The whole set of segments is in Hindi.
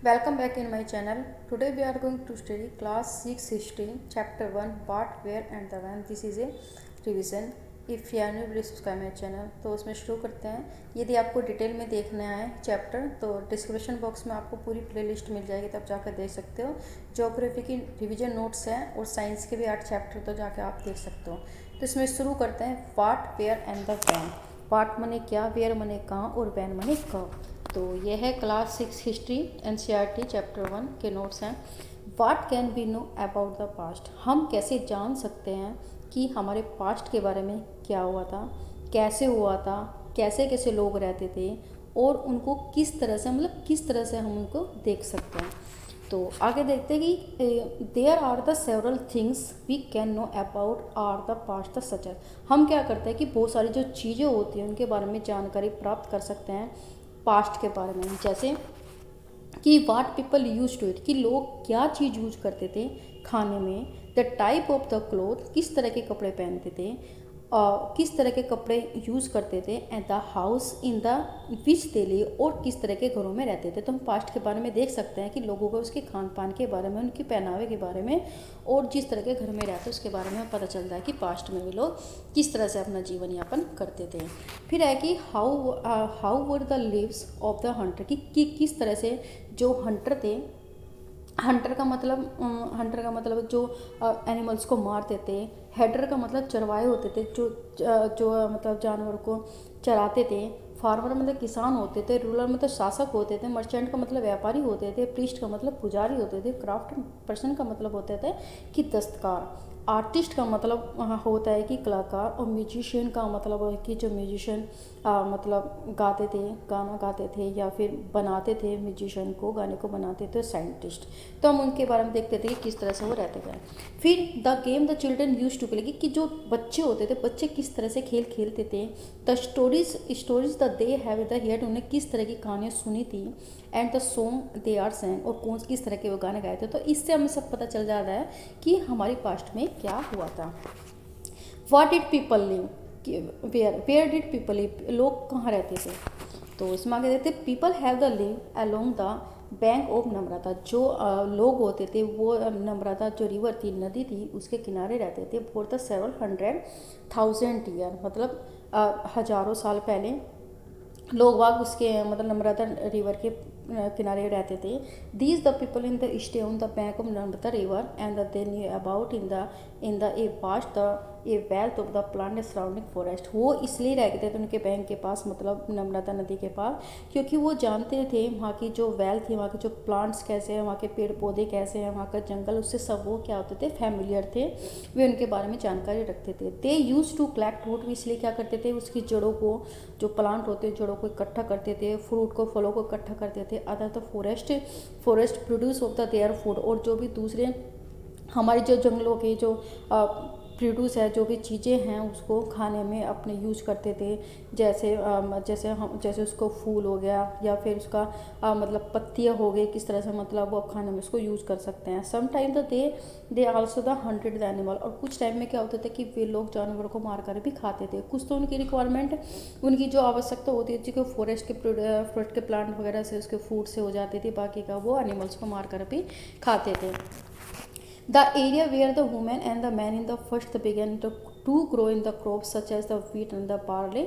Welcome back in my channel. Today we are going to study class 6 history chapter 1 what where and the when. This is a revision. If you are new please subscribe my channel. तो उसमें शुरू करते हैं. यदि आपको डिटेल में देखना है चैप्टर तो डिस्क्रिप्शन बॉक्स में आपको पूरी प्लेलिस्ट मिल जाएगी, तब जाकर देख सकते हो. ज्योग्राफी की रिवीजन नोट्स हैं और साइंस के भी 8 चैप्टर तो जाकर आप देख सकते हो. तो इसमें शुरू करते हैं what where and the when. What मने क्या, वेयर मने कहाँ और व्हेन मने कब. तो ये है क्लास 6 हिस्ट्री एनसीईआरटी चैप्टर 1 के नोट्स हैं. What can we know about the past. हम कैसे जान सकते हैं कि हमारे पास्ट के बारे में क्या हुआ था, कैसे हुआ था, कैसे कैसे लोग रहते थे और उनको किस तरह से हम उनको देख सकते हैं. तो आगे देखते हैं कि there are the several things we can know about are the past the such. हम क्या करते हैं कि बहुत सारी जो चीज़ें होती हैं उनके बारे में जानकारी प्राप्त कर सकते हैं पास्ट के बारे में. जैसे कि वाट पीपल यूज टू इट, कि लोग क्या चीज़ यूज करते थे खाने में. The type of the cloth, किस तरह के कपड़े पहनते थे, किस तरह के कपड़े यूज़ करते थे. And the house in the which they live, और किस तरह के घरों में रहते थे. तो हम पास्ट के बारे में देख सकते हैं कि लोगों को उसके खान पान के बारे में, उनके पहनावे के बारे में और जिस तरह के घर में रहते उसके बारे में पता चलता है कि पास्ट में वे लोग किस तरह से अपना जीवन यापन करते थे. फिर है कि how were the leaves of the Hunter, कि किस तरह से जो हंटर थे. हंटर का मतलब जो एनिमल्स को मारते थे. हेडर का मतलब चरवाए होते थे, जो मतलब जानवर को चराते थे. फार्मर मतलब किसान होते थे. रूलर मतलब शासक होते थे. मर्चेंट का मतलब व्यापारी होते थे. प्रीस्ट का मतलब पुजारी होते थे. क्राफ्ट पर्सन का मतलब होते थे कि दस्तकार. आर्टिस्ट का मतलब होता है कि कलाकार. और म्यूजिशियन का मतलब है कि जो म्यूजिशियन मतलब गाना गाते थे या फिर बनाते थे, म्यूजिशियन को गाने को बनाते थे. साइंटिस्ट, तो हम उनके बारे में देखते थे कि किस तरह से वो रहते थे. फिर the game the children use to play, कि जो बच्चे होते थे, बच्चे किस तरह से खेल खेलते थे. The stories the they have the heard, उन्हें किस तरह की कहानियाँ सुनी थी. And the song they are sang, और कौन किस तरह के वो गाने गाए थे. तो इससे हमें सब पता चल जाता है कि हमारी पास्ट में क्या हुआ था. What did people live, where did people live, लोग कहाँ रहते थे. तो इसमें आगे देखते people have the live along the bank of Narmada, जो लोग होते थे वो नम्रता जो रिवर थी, नदी थी, उसके किनारे रहते थे. फॉर द 700,000 ईयर, मतलब हजारों साल पहले लोग वाग उसके मतलब नम्रता रिवर के किनारे रहते थे. These the people in the stay on the bank of Namrata river and they knew about in the A past the A wealth of the plant surrounding forest. वो इसलिए रहते थे उनके बैंक के पास, मतलब नम्रता नदी के पास, क्योंकि वो जानते थे वहाँ की जो वेल्थ है, वहाँ के जो प्लांट्स कैसे हैं, वहाँ के पेड़ पौधे कैसे हैं, वहाँ का जंगल, उससे सब वो क्या होते थे, फैमिलियर थे. वे उनके बारे में जानकारी रखते थे. दे यूज टू कलेक्ट रूट, इसलिए क्या करते थे, उसकी जड़ों को, जो प्लांट होते हैं जड़ों को इकट्ठा करते थे. फ्रूट को, फलों को इकट्ठा करते थे. Other the forest produce of the their food, और जो भी दूसरे हमारे जो जंगलों के जो प्रोड्यूस है, जो भी चीज़ें हैं उसको खाने में अपने यूज करते थे. जैसे उसको फूल हो गया या फिर उसका मतलब पत्तियाँ हो गई, किस तरह से मतलब वो खाने में उसको यूज़ कर सकते हैं. Some time the they also the hunted the animal, और कुछ टाइम में क्या होता था कि वे लोग जानवरों को मार कर भी खाते थे. कुछ तो उनकी रिक्वायरमेंट, उनकी जो आवश्यकता होती थी कि फॉरेस्ट के प्लांट वगैरह से, उसके फूड से हो जाती थी, बाकी का वो एनिमल्स को मार कर भी खाते थे. The area where the women and the men in the first began to grow in the crops such as the wheat and the barley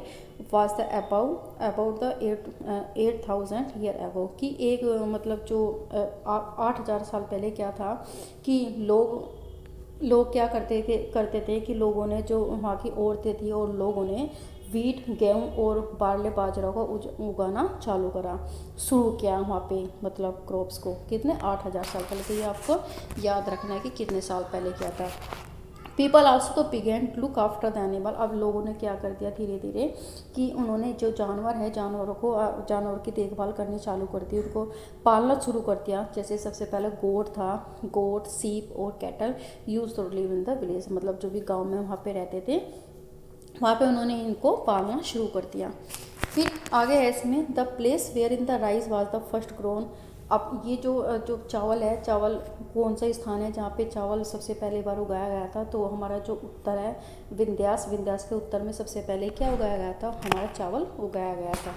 was the about the 8,000 year ago. कि एक मतलब जो 8,000 साल पहले क्या था कि लोग क्या करते थे कि लोगों ने, जो वहाँ की औरतें थी और लोगों ने वीट, गेहूँ और बारले बाजरा को उगाना चालू करा, शुरू किया वहाँ पे, मतलब क्रॉप्स को. कितने 8,000 साल पहले. तो ये आपको याद रखना है कि कितने साल पहले किया था. People also to begin to look after the animal. अब लोगों ने क्या कर दिया धीरे धीरे कि उन्होंने जो जानवर है, जानवर की देखभाल करनी चालू कर दी, उनको पालना शुरू कर दिया. जैसे सबसे पहले गोट, सीप और cattle use to live in the village, मतलब जो भी गाँव में वहाँ पे रहते थे, वहाँ पे उन्होंने इनको पालना शुरू कर दिया. फिर आगे है इसमें the place where in the rice was the first grown. अब ये जो चावल है, चावल कौन सा स्थान है जहाँ पे चावल सबसे पहले बार उगाया गया था. तो हमारा जो उत्तर है विंध्यास के उत्तर में सबसे पहले क्या उगाया गया था, हमारा चावल उगाया गया था.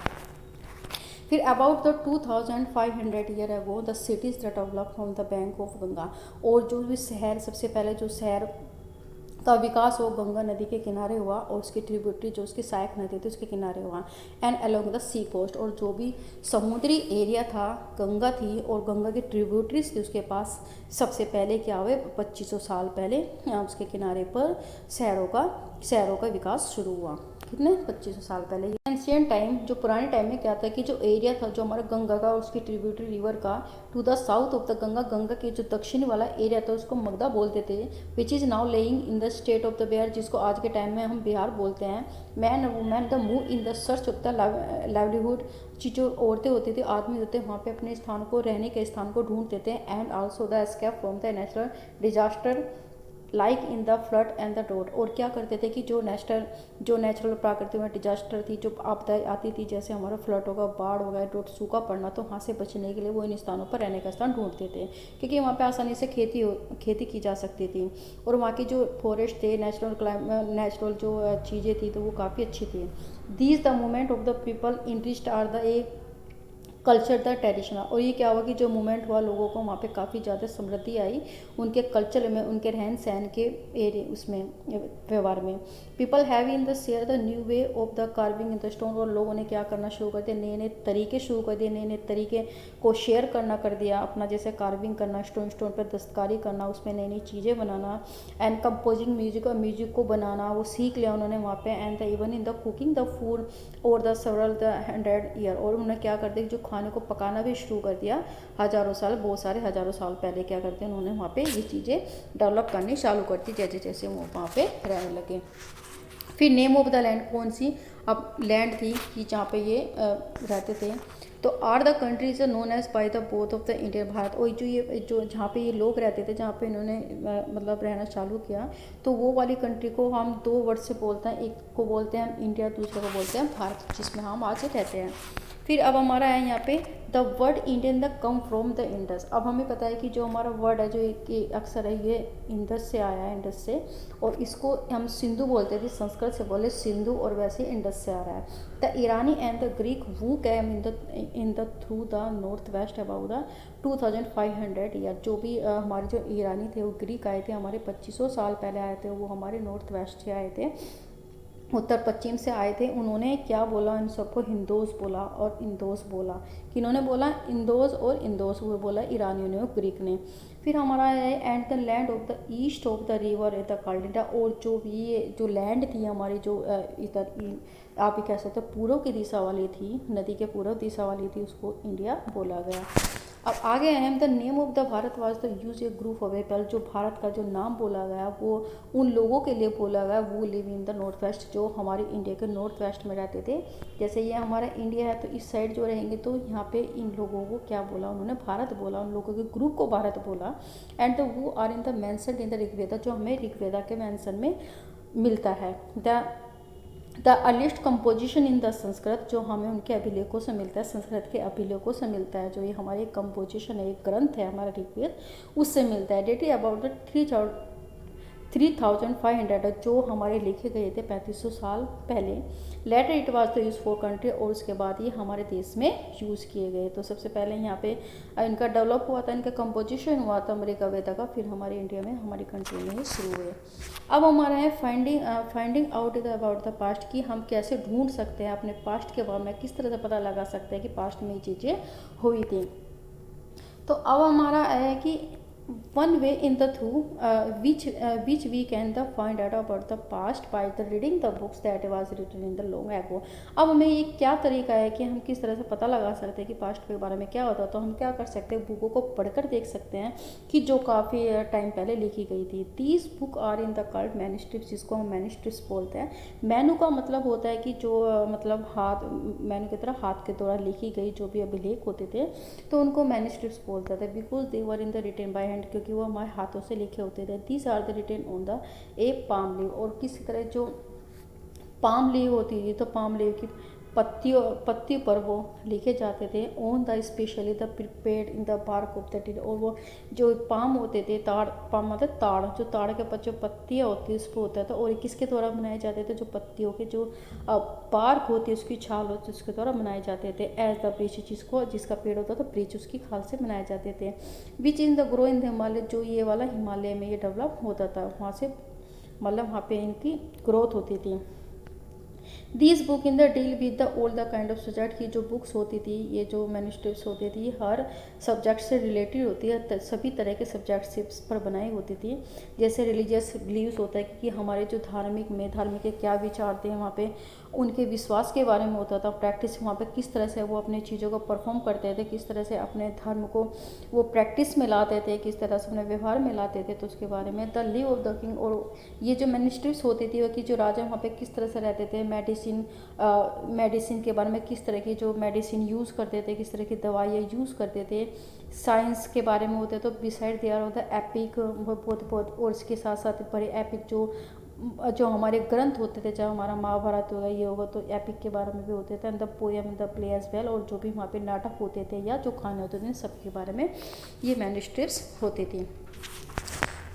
फिर about the 2500 year ago the cities that develop from the bank of Ganga, और जो भी शहर, सबसे पहले जो शहर का विकास वो गंगा नदी के किनारे हुआ और उसकी ट्रिब्यूटरी जो उसकी सहायक नदी थी उसके किनारे हुआ, and along the sea coast, और जो भी समुद्री एरिया था गंगा थी और गंगा की ट्रिब्यूटरीज थी उसके पास सबसे पहले क्या हुए 2500 साल पहले उसके किनारे पर शहरों का विकास शुरू हुआ। कितने 2500 साल पहले। एंशियंट टाइम, जो पुराने टाइम में क्या था कि जो एरिया था जो हमारा गंगा का और उसकी ट्रिब्यूटरी रिवर का to the south of the Ganga, Ganga के जो दक्षिणी वाला एरिया था उसको मगधा बोलते थे, which is now laying in the state of the Bihar, जिसको आज के टाइम में हम बिहार बोलते हैं। Man women the move in the search of the livelihood, जो औरतें होती थी, आदमी होते वहाँ पे अपने स्थान को, रहने के स्थान को ढूंढते थे, and also the escape from the natural disaster like in the flood and the draught, और क्या करते थे कि जो नेचुरल प्राकृतिक में डिजास्टर थी, जो आपदाएं आती थी, जैसे हमारा फ्लड होगा, बाढ़ होगा, ड्रोट, सूखा पड़ना, तो वहाँ से बचने के लिए वो इन स्थानों पर रहने का स्थान ढूंढते थे, क्योंकि वहाँ पे आसानी से खेती की जा सकती थी, और वहाँ की जो फॉरेस्ट थे, नेचुरल जो चीज़ें थी तो वो काफ़ी अच्छी थी। These the movement of the people interest are the a culture the traditional, और ये क्या हुआ कि जो मूवमेंट हुआ लोगों को वहाँ पे काफ़ी ज़्यादा समृद्धि आई उनके कल्चर में, उनके रहन सहन के एरिए उसमें व्यवहार में। People have in the share the new way of the carving in the stone, और लोगों ने क्या करना शुरू कर दिया, नए नए तरीके शुरू कर दिए, नए नए तरीके को शेयर करना कर दिया अपना, जैसे कार्विंग करना, स्टोन पर दस्तकारी करना, उसमें नई नई चीज़ें बनाना, एंड कंपोजिंग म्यूजिक, और म्यूजिक को बनाना वो सीख लिया उन्होंने वहाँ पे, and the even in the cooking the food और द सेवरल द 100 ईयर, और उन्होंने क्या कर दिया जो खाने को पकाना भी शुरू कर दिया बहुत सारे हज़ारों साल पहले क्या करते हैं उन्होंने वहाँ पे ये चीज़ें डेवलप करनी चालू कर दी जैसे जैसे वो वहाँ पे रहने लगे। फिर नेम ऑफ द लैंड कौन सी अब लैंड थी कि जहाँ पे ये रहते थे, तो are the countries known as by the both of the India Bharat, और जो जहाँ पे ये लोग रहते थे, जहाँ पे इन्होंने मतलब रहना चालू किया, तो वो वाली कंट्री को हम दो वर्ड से बोलते हैं, एक को बोलते हैं हम इंडिया, दूसरे को बोलते हैं भारत, जिसमें हम आज रहते हैं। फिर अब हमारा है यहाँ पे the word Indian the come from the Indus, अब हमें पता है कि जो हमारा वर्ड है जो एक अक्सर है ये इंडस से आया है, इंडस से, और इसको हम सिंधु बोलते थे, संस्कृत से बोले सिंधु, और वैसे इंडस से आ रहा है। The Irani and the Greek who came in the through the north west about the 2500 year, जो भी हमारे जो ईरानी थे वो ग्रीक आए थे, हमारे 2500 साल पहले आए थे, वो हमारे नॉर्थ वेस्ट से आए थे, उत्तर पश्चिम से आए थे। उन्होंने क्या बोला, इन सबको हिंदोस बोला और इंदोस बोला, कि इन्होंने बोला इंदोस और इंदोस, वो बोला ईरानियों ने और ग्रीक ने। फिर हमारा है and the land of the east of the river a the काल्डिडा, और जो भी जो लैंड थी हमारी जो इधर आप ही कह सकते हो पूर्व की दिशा वाली थी, नदी के पूर्व दिशा वाली थी, उसको इंडिया बोला गया। अब आगे हैं the name of the Bharat was the use A group of people, जो भारत का जो नाम बोला गया वो उन लोगों के लिए बोला गया वो live in the north waste, जो हमारे इंडिया के नॉर्थ वेस्ट में रहते थे। जैसे ये हमारा इंडिया है तो इस साइड जो रहेंगे तो यहाँ पे इन लोगों को क्या बोला उन्होंने, भारत बोला, उन लोगों के ग्रुप को भारत बोला। And they are in the mention in the Rigveda, जो हमें ऋग्वेदा के मेंशन में मिलता है। The earliest composition in the Sanskrit, जो हमें उनके अभिलेखों से मिलता है, संस्कृत के अभिलेखों से मिलता है, जो ये हमारे कंपोजिशन है, एक ग्रंथ है हमारा ऋग्वेद, उससे मिलता है। डेट अबाउट द 3500, जो हमारे लिखे गए थे 3500 साल पहले। Later it was the use for country, और उसके बाद ये हमारे देश में यूज़ किए गए। तो सबसे पहले यहाँ पे इनका डेवलप हुआ था, इनका कंपोजिशन हुआ था ऋग्वेद का, फिर हमारे इंडिया में हमारी कंट्री में ही शुरू हुए। अब हमारा है finding out about the past, कि हम कैसे ढूंढ सकते हैं अपने पास्ट के बारे में, किस तरह से पता लगा सकते हैं कि पास्ट में ये चीज़ें हुई थी। तो अब हमारा है कि one way in the through which we can the find out about the past by the reading the books that was written in the long ago। अब हमें ये क्या तरीका है कि हम किस तरह से पता लगा सकते हैं कि पास्ट के बारे में क्या होता है, तो हम क्या कर सकते हैं, बुकों को पढ़कर देख सकते हैं कि जो काफ़ी टाइम पहले लिखी गई थी। These book are in the cult manuscripts, जिसको हम मैन्युस्क्रिप्ट्स बोलते हैं। मैनु का मतलब होता है कि जो मतलब हाथ, मैनु की तरह हाथ के द्वारा लिखी गई जो भी अभिलेख होते थे तो उनको मैन्युस्क्रिप्ट्स बोलते थे, because they were in the written by, क्योंकि वो हमारे हाथों से लिखे होते थे। These are the written on the a palm leave, और किसी तरह जो पाम लीव होती थी तो पाम लीव की पत्ती पर वो लिखे जाते थे। On the specially the prepared in the bark of the tree, और वो जो पाम होते थे, ताड़, पाम मतलब ताड़, जो ताड़ के जो पत्तियाँ होती है उस पर होता था। और किसके द्वारा बनाए जाते थे, जो पत्तियों के जो बार्क होती है, उसकी छाल होती है, उसके द्वारा बनाए जाते थे। एज द ब्रिज, जिसको जिसका पेड़ होता था ब्रिज, उसकी खाल से बनाए जाते थे। Which in the grow in the Himalaya, जो ये वाला हिमालय में ये डेवलप होता था, वहाँ से मतलब वहाँ पे इनकी ग्रोथ होती थी। This book in the deal with the all the kind of subject की जो बुक्स होती थी, ये जो मैन्युस्क्रिप्ट्स होती थी, हर सब्जेक्ट से रिलेटेड होती है, सभी तरह के सब्जेक्ट्स पर बनाई होती थी। जैसे रिलीजियस बिलीव्स होता है कि हमारे जो धार्मिक के क्या विचार थे, वहाँ पे उनके विश्वास के बारे में होता था। प्रैक्टिस वहाँ पे किस तरह से वो अपने चीज़ों को परफॉर्म करते थे, किस तरह से अपने धर्म को वो प्रैक्टिस में लाते थे, किस तरह से अपने व्यवहार में लाते थे, तो उसके बारे में। The live of the king, और ये जो मैन्युस्क्रिप्ट्स होती थी, कि जो राजा वहाँ पे किस तरह से रहते थे, मेडिसिन के बारे में, किस तरह की जो मेडिसिन यूज़ करते थे, किस तरह की दवाइयाँ यूज़ करते थे, साइंस के बारे में होते। तो beside there of the epic, बहुत और इसके साथ साथ बड़े एपिक जो हमारे ग्रंथ होते थे, चाहे हमारा महाभारत होगा, ये होगा, तो एपिक के बारे में भी होते थे। And the poem, the play as well, और जो भी वहाँ पे नाटक होते थे या जो खाने होते थे, सबके बारे में ये मैन्युस्क्रिप्ट्स होती थी।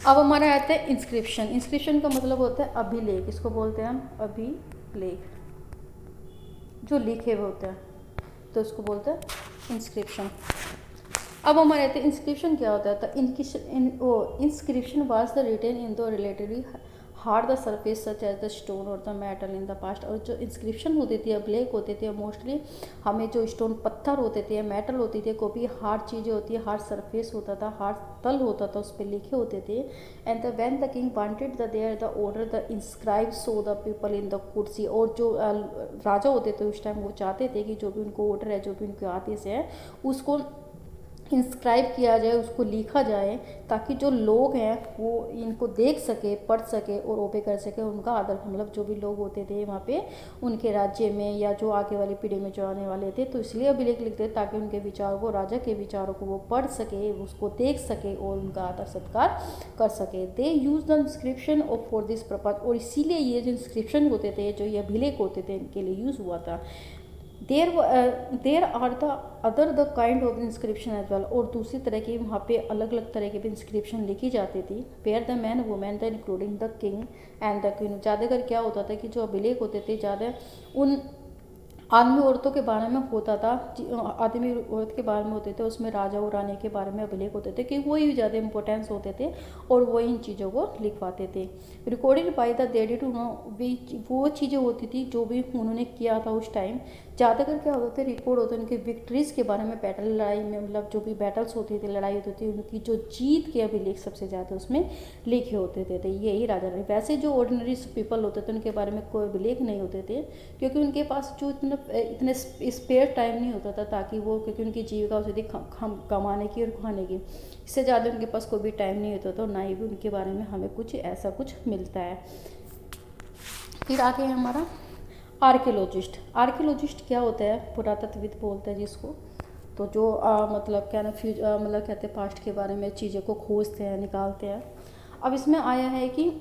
अब हमारा आता है इंस्क्रिप्शन। इंस्क्रिप्शन का मतलब होता है अभिलेख, इसको बोलते हैं हम अभिलेख, जो लिखे हुए होते हैं, तो उसको बोलते हैं इंस्क्रिप्शन। अब हमारे आते हैं इंस्क्रिप्शन क्या होता है। तो inscription was the written in the relatively hard the surface such as the stone और the metal in the past. और जो इंस्क्रिप्शन होती थी, अभिलेख होते थे, मोस्टली हमें जो स्टोन पत्थर होते थे, मेटल होती थी, को भी हार्ड चीज़ें होती है, हार्ड सरफेस होता था, हार्ड तल होता था, उस पर लिखे होते थे। And the when the king wanted the there the order the inscribe so the people in the कुर्सी। और जो राजा होते थे उस टाइम, वो चाहते थे कि जो भी उनको ऑर्डर है, जो भी उनके आदेश है, उसको इंस्क्राइब किया जाए, उसको लिखा जाए, ताकि जो लोग हैं वो इनको देख सके, पढ़ सके और ओबे कर सके। उनका आदर, मतलब जो भी लोग होते थे वहाँ पे उनके राज्य में, या जो आगे वाली पीढ़ी में जो आने वाले थे, तो इसलिए अभिलेख लिखते ताकि उनके विचारों को, राजा के विचारों को वो पढ़ सके, उसको देख सके और उनका आदर सत्कार कर सके। They use the inscription of for this purpose, और इसीलिए ये जो इंस्क्रिप्शन होते थे, जो ये अभिलेख होते थे, इनके लिए यूज़ हुआ था। There are the other the kind of inscription as well, और दूसरी तरह की वहाँ पे अलग अलग तरह की भी इंस्क्रिप्शन लिखी जाती थी। Where the man women the including the king and the queen. ज़्यादातर क्या होता था कि जो अभिलेख होते थे, ज़्यादा उन आदमी औरतों के बारे में होता था, आदमी औरत के बारे में होते थे, उसमें राजा और रानी के बारे में अभिलेख होते थे, कि वही ज़्यादा इंपॉर्टेंस होते थे और वो इन चीज़ों को लिखवाते थे। Recorded by the daddy to know, वो चीज़ें होती थी जो भी उन्होंने किया था उस टाइम। ज़्यादातर क्या होते थे, रिकॉर्ड होते उनके विक्ट्रीज़ के बारे में, बैटल, लड़ाई में, मतलब जो भी बैटल्स होती थी, लड़ाई होती थी, उनकी जो जीत के अभिलेख सबसे ज़्यादा उसमें लिखे होते थे। यही राजा रानी। वैसे जो ऑर्डिनरी पीपल होते थे, उनके बारे में कोई अभिलेख नहीं होते थे, क्योंकि उनके पास जो इतने स्पेयर टाइम नहीं होता था, ताकि वो, क्योंकि उनकी जीविका होती थी कमाने की और खाने की, इससे ज़्यादा उनके पास कोई भी टाइम नहीं होता था, और ना ही भी उनके बारे में हमें कुछ ऐसा कुछ मिलता है। फिर आगे है हमारा आर्कियोलॉजिस्ट। आर्कियोलॉजिस्ट क्या होता है, पुरातत्वविद बोलते हैं जिसको। तो जो मतलब क्या ना मतलब कहते हैं पास्ट के बारे में चीज़ों को खोजते हैं, निकालते हैं। अब इसमें आया है कि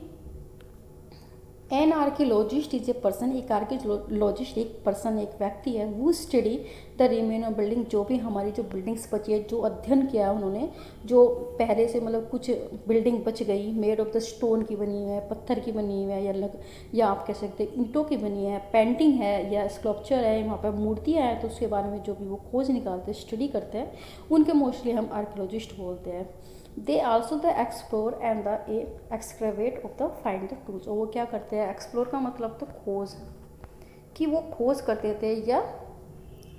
an archaeologist is a person, एक आर्कियोलॉजिस्ट एक पर्सन, एक व्यक्ति है, वो study the remain of building, जो भी हमारी जो बिल्डिंग्स बची है, जो अध्ययन किया है उन्होंने, जो पहले से मतलब कुछ बिल्डिंग बच गई, मेड ऑफ द स्टोन की बनी हुई है, पत्थर की बनी हुई है, या आप कह सकते हैं ईंटों की बनी है, पेंटिंग है या स्कल्पचर है, वहाँ पर मूर्तियाँ हैं, तो उसके बारे में जो भी वो खोज निकालते हैं, स्टडी करते हैं, उनके मोस्टली हम आर्कियोलॉजिस्ट बोलते हैं। They also the explore and the excavate of the find the tools. और वो क्या करते हैं, एक्सप्लोर का मतलब तो खोज, कि वो खोज करते थे, या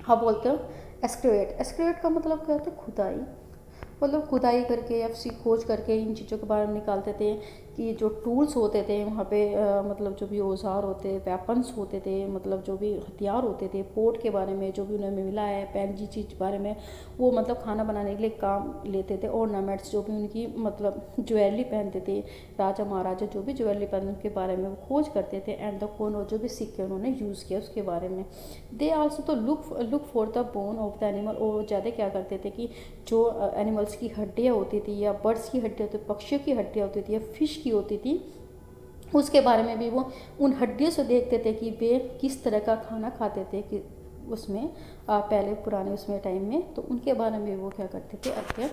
हम बोलते हैं एक्सक्रेवेट। एक्सक्रेवेट का मतलब क्या होता है, खुदाई, मतलब खुदाई करके या खोज करके इन चीज़ों के बारे में निकालते थे, कि जो टूल्स होते थे वहाँ पे मतलब जो भी औजार होते, वेपन्स होते थे, मतलब जो भी हथियार होते थे, पोट के बारे में जो भी उन्हें मिला है, पेन जी चीज़ बारे में, वो मतलब खाना बनाने के लिए काम लेते थे। ऑर्नामेंट्स, जो भी उनकी मतलब ज्वेलरी पहनते थे, राजा महाराजा जो भी ज्वेलरी पहनते उनके बारे में वो खोज करते थे। एंड द कॉइन, और जो भी सिक्के उन्होंने यूज़ किया उसके बारे में। दे आल्सो तो look for the bone of the animal, और ज़्यादा क्या करते थे कि जो एनिमल्स की हड्डियाँ होती थी, या बर्ड्स की हड्डियाँ होती, पक्षियों की हड्डियाँ होती थी, या फिश की होती थी, उसके बारे में भी वो उन हड्डियों से देखते थे कि वे किस तरह का खाना खाते थे कि उसमें पहले पुराने उसमें टाइम में, तो उनके बारे में वो क्या करते थे, अध्ययन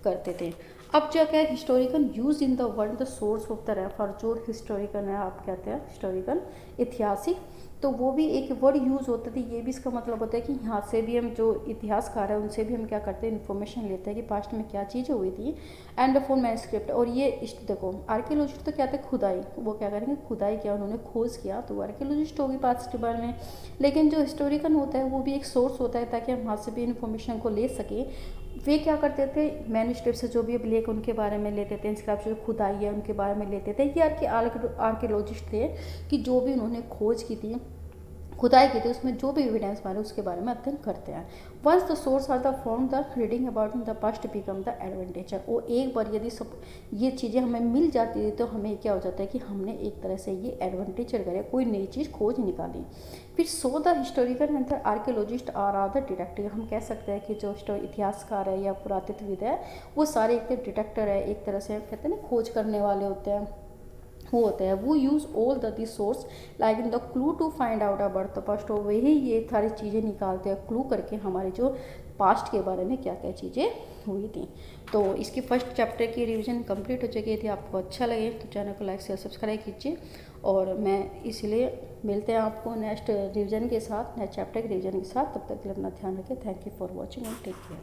करते थे। अब जो क्या है, historical use in the world the source of the refer, जो हिस्टोरिकल है आप कहते हैं हिस्टोरिकल ऐतिहासिक, तो वो भी एक वर्ड यूज़ होता है। ये भी इसका मतलब होता है कि यहाँ से भी हम जो इतिहासकार है उनसे भी हम क्या करते हैं, इन्फॉर्मेशन लेते हैं कि पास्ट में क्या चीज़ें हुई थी। एंड फॉर मैनस्क्रिप्ट, और ये देखो आर्कियोलॉजिस्ट तो क्या थे, खुदाई, वो क्या करेंगे, खुदाई किया, उन्होंने खोज किया, तो आर्कियोलॉजिस्ट होगी पास्ट के बारे में। लेकिन जो हिस्टोरिकल होता है वो भी एक सोर्स होता है ताकि हम वहाँ से भी इन्फॉर्मेशन को ले सकें। वे क्या करते थे, मैन्युस्क्रिप्ट से जो भी अभिलेख उनके बारे में लेते थे, इंस्क्रिप्शन जो खुदाई है उनके बारे में लेते थे। ये आर्कियोलॉजिस्ट थे कि जो भी उन्होंने खोज की थी, खुदाई की थी, उसमें जो भी एविडेंस मारे उसके बारे में अध्ययन करते हैं। Once the source are the form the reading about in the past become the advantage. वो एक बार यदि सब ये चीज़ें हमें मिल जाती है तो हमें क्या हो जाता है कि हमने एक तरह से ये एडवांटेज करे, कोई नई चीज़ खोज निकाली। फिर so the historical and the archaeologist are the detective, हम कह सकते हैं कि जो इतिहासकार है या पुरातत्वविद है वो सारे एक डिटेक्टर है, एक तरह से कहते हैं ना खोज करने वाले होते हैं, वो होते हैं। वो use all the source like in the clue to find out about the past, और वही ये सारी चीज़ें निकालते हैं क्लू करके हमारे जो पास्ट के बारे में क्या क्या चीज़ें हुई थी। तो इसकी फर्स्ट चैप्टर की रिवीजन कंप्लीट हो चुकी थी। आपको अच्छा लगे तो चैनल को लाइक शेयर सब्सक्राइब कीजिए, और मैं इसलिए मिलते हैं आपको नेक्स्ट रिवीजन के साथ, नेक्स्ट चैप्टर के रिवीजन के साथ। तब तक के लिए अपना ध्यान रखें। Thank you for watching and take care.